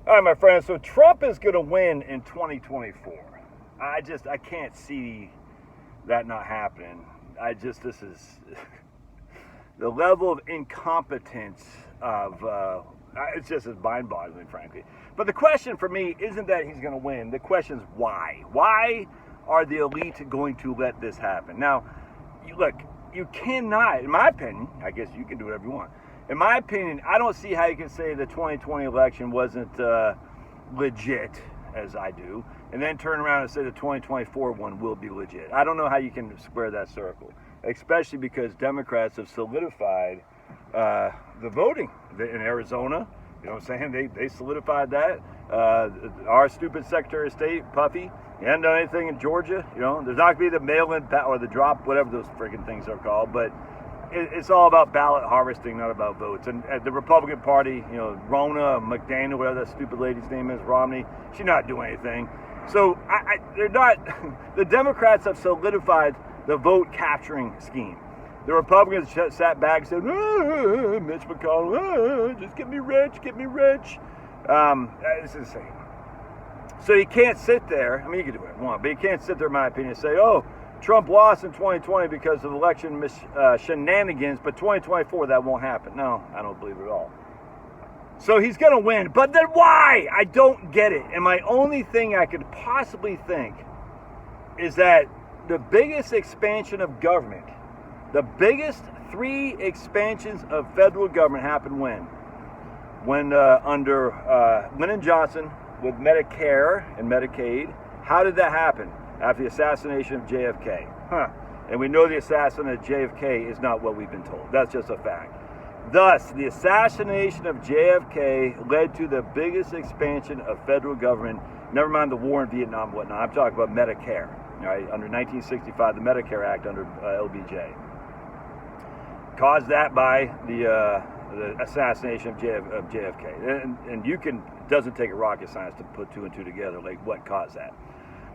All right, my friends. So Trump is going to win in 2024. I can't see that not happening. This is the level of incompetence of, it's just as mind-boggling, frankly. But the question for me isn't that he's going to win. The question is why. Why are the elite going to let this happen? Now, look, you cannot, in my opinion, I guess you can do whatever you want. In my opinion, I don't see how you can say the 2020 election wasn't legit, as I do, and then turn around and say the 2024 one will be legit. I don't know how you can square that circle, especially because Democrats have solidified the voting in Arizona. You know what I'm saying? They solidified that. Our stupid Secretary of State, Puffy, he hasn't done anything in Georgia. You know, there's not going to be the mail-in or the drop, whatever those freaking things are called, but it's all about ballot harvesting, not about votes. And the Republican Party, you know, Ronna McDaniel, whatever that stupid lady's name is, Romney, she's not doing anything. So they're not. The Democrats have solidified the vote capturing scheme. The Republicans sat back and said, Mitch McConnell, just get me rich, get me rich. It's insane. So you can't sit there. I mean, you can do what you want, but you can't sit there, in my opinion, and say, oh, Trump lost in 2020 because of election shenanigans, but 2024, that won't happen. No, I don't believe it at all. So he's going to win. But then why? I don't get it. And my only thing I could possibly think is that the biggest expansion of government, the biggest 3 expansions of federal government happened when? When under Lyndon Johnson with Medicare and Medicaid. How did that happen? After the assassination of JFK. And we know the assassination of JFK is not what we've been told. That's just a fact. Thus, the assassination of JFK led to the biggest expansion of federal government, never mind the war in Vietnam and whatnot. I'm talking about Medicare, right? Under 1965, the Medicare Act under LBJ. Caused that by the assassination of JFK. And you can, it doesn't take a rocket science to put 2 and 2 together, like what caused that.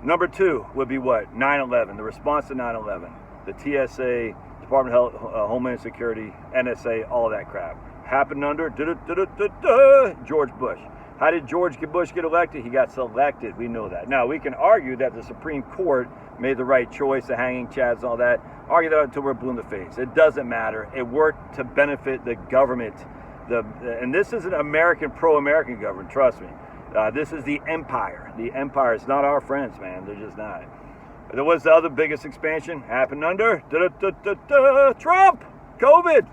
Number 2 would be what? 9/11, the response to 9/11. The TSA, Department of Homeland Security, NSA, all that crap. Happened under George Bush. How did George Bush get elected? He got selected. We know that. Now, we can argue that the Supreme Court made the right choice, the hanging chads and all that. Argue that until we're blue in the face. It doesn't matter. It worked to benefit the government. And this is an American, pro-American government, trust me. This is the empire. The empire is not our friends, man. They're just not. There was the other biggest expansion happened under Trump, COVID.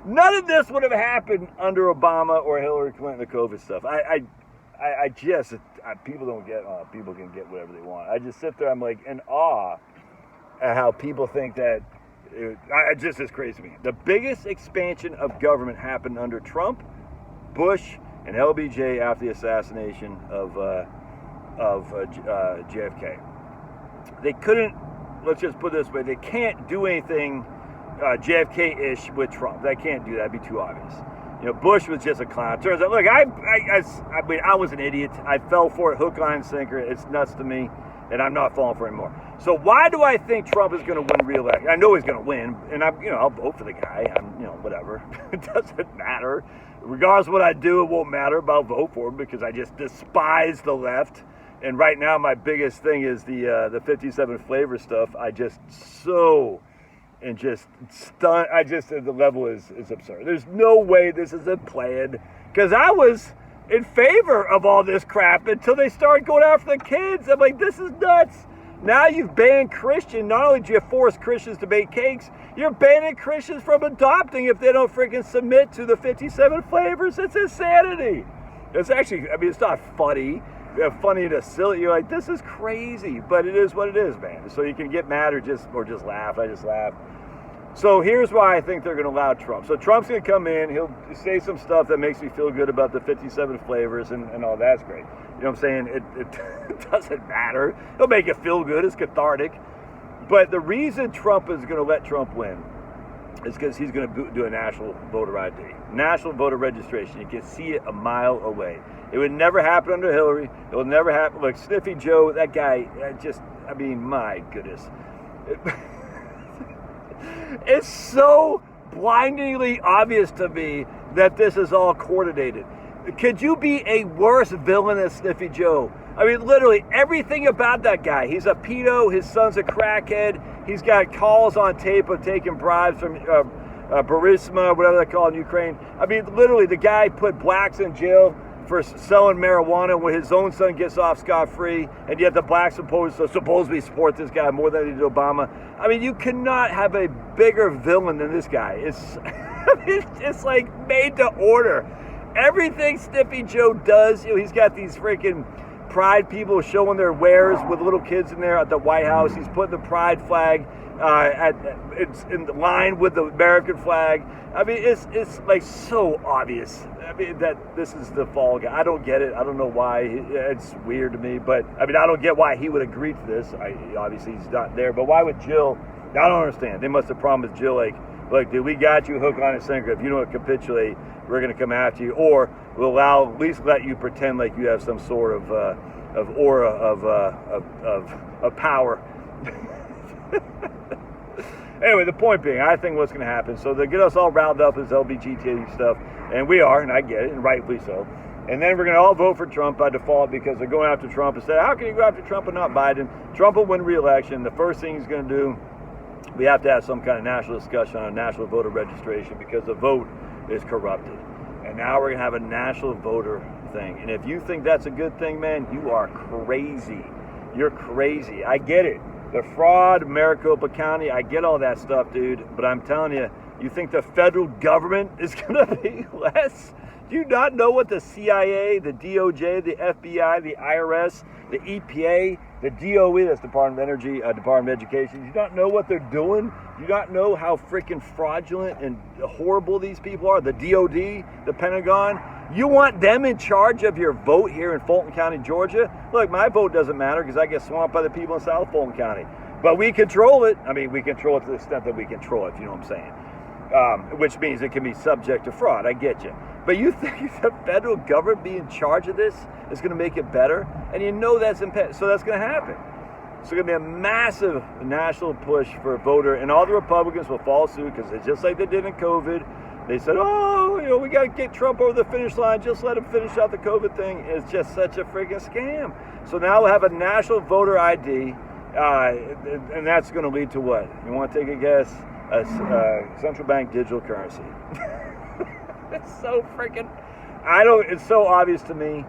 None of this would have happened under Obama or Hillary Clinton, the COVID stuff. People don't get, people can get whatever they want. I just sit there, I'm like in awe at how people think that, it just is crazy to me. The biggest expansion of government happened under Trump, Bush, and LBJ after the assassination of JFK. They couldn't, let's just put it this way, they can't do anything JFK-ish with Trump. They can't do that. It'd be too obvious. You know, Bush was just a clown. Turns out, look, I was an idiot. I fell for it, hook, line, and sinker. It's nuts to me, and I'm not falling for it anymore. So why do I think Trump is going to win re-election? I know he's going to win, and I'll vote for the guy. Whatever. It doesn't matter. Regardless of what I do, it won't matter, but I'll vote for him because I just despise the left. And right now, my biggest thing is the 57 flavor stuff. I just so and just stunned. The level is absurd. There's no way this isn't planned because I was in favor of all this crap until they started going after the kids. I'm like, this is nuts. Now you've banned Christians. Not only do you force Christians to bake cakes, you're banning Christians from adopting if they don't freaking submit to the 57 flavors. It's insanity. It's actually, it's not funny. Funny to silly. You're like, this is crazy, but it is what it is, man. So you can get mad or just laugh. I just laugh. So here's why I think they're going to allow Trump. So Trump's going to come in. He'll say some stuff that makes me feel good about the 57 flavors and all that's great. You know what I'm saying? It doesn't matter. He'll make you feel good. It's cathartic. But the reason Trump is going to let Trump win is because he's going to do a national voter ID, national voter registration. You can see it a mile away. It would never happen under Hillary. It will never happen. Look, Sniffy Joe, that guy, my goodness. It's so blindingly obvious to me that this is all coordinated. Could you be a worse villain than Sniffy Joe? I mean, literally everything about that guy. He's a pedo. His son's a crackhead. He's got calls on tape of taking bribes from Burisma, whatever they call it in Ukraine. I mean, literally, the guy put blacks in jail for selling marijuana when his own son gets off scot-free, and yet the blacks supposedly support this guy more than they did Obama. I mean, you cannot have a bigger villain than this guy. It's just like made to order. Everything Sniffy Joe does, he's got these freaking Pride people showing their wares with little kids in there at the White House. He's putting the Pride flag it's in line with the American flag. I mean, it's like so obvious. I mean, that this is the fall guy. I don't get it. I don't know why. It's weird to me. But I mean, I don't get why he would agree to this. Obviously, he's not there. But why would Jill? I don't understand. They must have promised Jill, like, look, dude, we got you hook, line, and sinker. If you don't capitulate, we're going to come after you, or we'll at least let you pretend like you have some sort of aura of power. Anyway, the point being, I think what's going to happen, so they get us all riled up as LBGT stuff, and we are, and I get it, and rightfully so. And then we're going to all vote for Trump by default because they're going after Trump and say, how can you go after Trump and not Biden? Trump will win re-election. The first thing he's going to do, we have to have some kind of national discussion on national voter registration because the vote is corrupted. And now we're going to have a national voter thing. And if you think that's a good thing, man, you are crazy. You're crazy. I get it. The fraud, Maricopa County, I get all that stuff, dude. But I'm telling you, you think the federal government is going to be less? Do you not know what the CIA, the DOJ, the FBI, the IRS, the EPA, the DOE, that's Department of Energy, Department of Education, do you not know what they're doing? Do you not know how freaking fraudulent and horrible these people are? The DOD, the Pentagon, you want them in charge of your vote here in Fulton County, Georgia? Look, my vote doesn't matter because I get swamped by the people in South Fulton County. But we control it. I mean, we control it to the extent that we control it, if you know what I'm saying. Which means it can be subject to fraud. I get you. But you think the federal government being in charge of this is going to make it better? And you know that's so that's going to happen. So it's going to be a massive national push for a voter, and all the Republicans will follow suit because it's just like they did in COVID. They said, oh, we got to get Trump over the finish line. Just let him finish out the COVID thing. It's just such a freaking scam. So now we'll have a national voter ID, and that's going to lead to what? You want to take a guess? Central bank digital currency. It's so freaking, it's so obvious to me.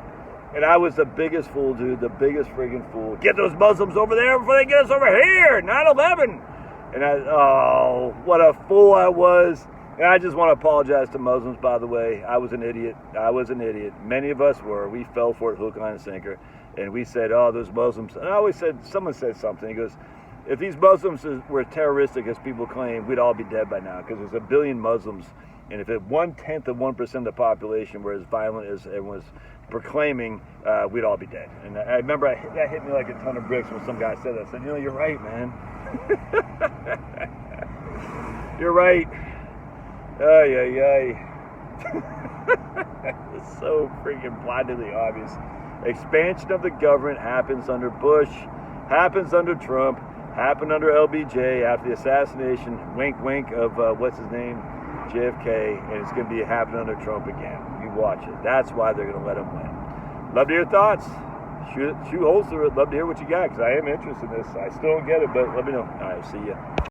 And I was the biggest fool, dude, the biggest freaking fool. Get those Muslims over there before they get us over here, 9/11. And what a fool I was. And I just want to apologize to Muslims, by the way. I was an idiot. Many of us were. We fell for it, hook, line, and sinker. And we said, oh, those Muslims. And I always said, someone said something. He goes, if these Muslims were terroristic, as people claim, we'd all be dead by now. Because there's 1 billion Muslims. And if 1/10 of 1% of the population were as violent as everyone was proclaiming, we'd all be dead. And I remember that hit me like a ton of bricks when some guy said that. I said, you're right, man. You're right. Ay. It's so freaking blindingly obvious. Expansion of the government happens under Bush, happens under Trump, happened under LBJ after the assassination, wink, wink, of what's his name? JFK, and it's going to be happening under Trump again. You watch it. That's why they're going to let him win. Love to hear your thoughts. Shoot holes through it. Love to hear what you got because I am interested in this. I still don't get it, but let me know. All right, see ya.